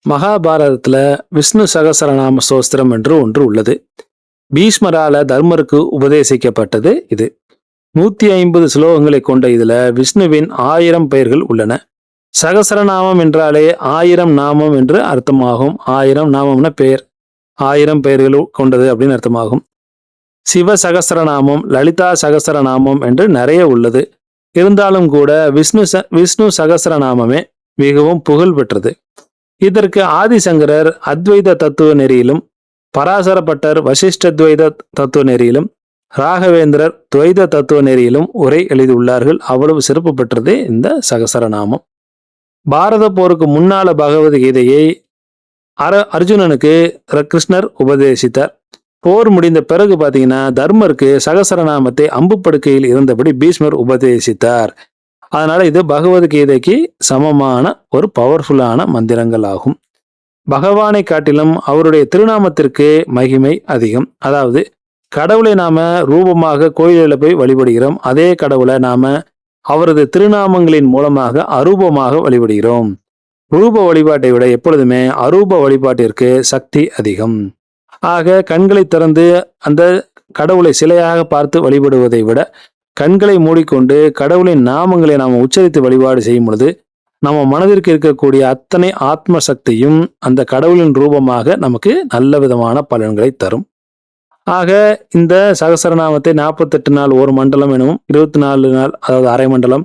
மகாபாரதத்துல விஷ்ணு சகசரநாம ஸ்தோத்திரம் என்று ஒன்று உள்ளது. பீஷ்மரால தர்மருக்கு உபதேசிக்கப்பட்டது இது. 150 ஸ்லோகங்களை கொண்ட இதுல விஷ்ணுவின் 1000 பெயர்கள் உள்ளன. சகசரநாமம் என்றாலே 1000 நாமம் என்று அர்த்தமாகும். 1000 நாமம்னா பெயர், 1000 பெயர்கள் கொண்டது அப்படின்னு அர்த்தமாகும். சிவ சகசரநாமம், லலிதா சகசரநாமம் என்று நிறைய உள்ளது. இருந்தாலும் கூட விஷ்ணு சகசரநாமமே மிகவும் புகழ் பெற்றது. இதற்கு ஆதிசங்கரர் அத்வைத தத்துவ நெறியிலும், பராசரப்பட்டர் வசிஷ்டத்வைத தத்துவ நெறியிலும், ராகவேந்திரர் துவைத தத்துவ நெறியிலும் உரை எழுதியுள்ளார்கள். அவ்வளவு சிறப்பு பெற்றது இந்த சகசரநாமம். பாரத போருக்கு முன்னால பகவத்கீதையை அர்ஜுனனுக்கு கிருஷ்ணர் உபதேசித்தார். போர் முடிந்த பிறகு பார்த்தீங்கன்னா தர்மருக்கு சகசரநாமத்தை அம்பு படுக்கையில் இருந்தபடி பீஷ்மர் உபதேசித்தார். அதனால இது பகவத்கீதைக்கு சமமான ஒரு பவர்ஃபுல்லான மந்திரங்கள் ஆகும். பகவானை காட்டிலும் அவருடைய திருநாமத்திற்கு மகிமை அதிகம். அதாவது கடவுளை நாம ரூபமாக கோயிலில் போய் வழிபடுகிறோம். அதே கடவுளை நாம அவரது திருநாமங்களின் மூலமாக அரூபமாக வழிபடுகிறோம். ரூப வழிபாட்டை விட எப்பொழுதுமே அரூப வழிபாட்டிற்கு சக்தி அதிகம். ஆக கண்களை திறந்து அந்த கடவுளை சிலையாக பார்த்து வழிபடுவதை விட கண்களை மூடிக்கொண்டு கடவுளின் நாமங்களை நாம் உச்சரித்து வழிபாடு செய்யும் பொழுது நம்ம மனதிற்கு இருக்கக்கூடிய அத்தனை ஆத்ம சக்தியும் அந்த கடவுளின் ரூபமாக நமக்கு நல்ல விதமான பலன்களை தரும். ஆக இந்த சகசரநாமத்தை 48 நாள் ஒரு மண்டலம் எனவும், 24 நாள் அதாவது அரை மண்டலம்,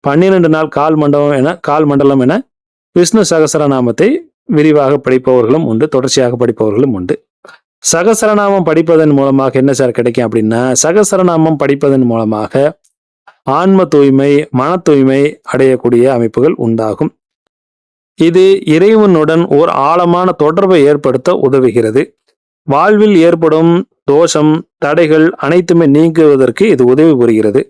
12 நாள் கால் மண்டலம் என விஷ்ணு சகசரநாமத்தை விரிவாக படிப்பவர்களும் உண்டு, தொடர்ச்சியாக படிப்பவர்களும் உண்டு. சகசரநாமம் படிப்பதன் மூலமாக என்ன சார் கிடைக்கும் அப்படின்னா, சகசரநாமம் படிப்பதன் மூலமாக ஆன்ம தூய்மை, மன தூய்மை அடையக்கூடிய அமைப்புகள் உண்டாகும். இது இறைவனுடன் ஓர் ஆழமான தொடர்பை ஏற்படுத்த உதவுகிறது. வாழ்வில் ஏற்படும் தோஷம், தடைகள் அனைத்துமே நீங்குவதற்கு இது உதவி புரிகிறது.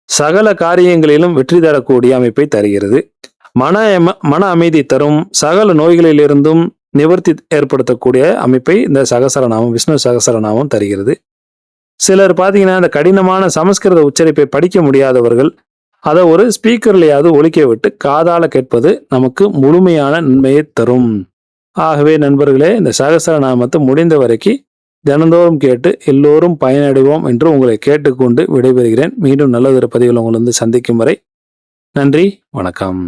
சகல காரியங்களிலும் வெற்றி தரக்கூடிய அமைப்பை தருகிறது. மன அமைதி தரும். சகல நோய்களிலிருந்தும் நிவர்த்தி ஏற்படுத்தக்கூடிய அமைப்பை இந்த சகசரநாமம், விஷ்ணு சகசரநாமம் தருகிறது. சிலர் பார்த்தீங்கன்னா இந்த கடினமான சமஸ்கிருத உச்சரிப்பை படிக்க முடியாதவர்கள் அதை ஒரு ஸ்பீக்கர்லையாவது ஒலிக்க விட்டு காதால கேட்பது நமக்கு முழுமையான நன்மையை தரும். ஆகவே நண்பர்களே, இந்த சகசரநாமத்தை முடிந்த வரைக்கும் தினந்தோறும் கேட்டு எல்லோரும் பயனடைவோம் என்று உங்களை கேட்டுக்கொண்டு விடைபெறுகிறேன். மீண்டும் நல்லதொரு பதிவில் உங்களை சந்திக்கும் வரை நன்றி, வணக்கம்.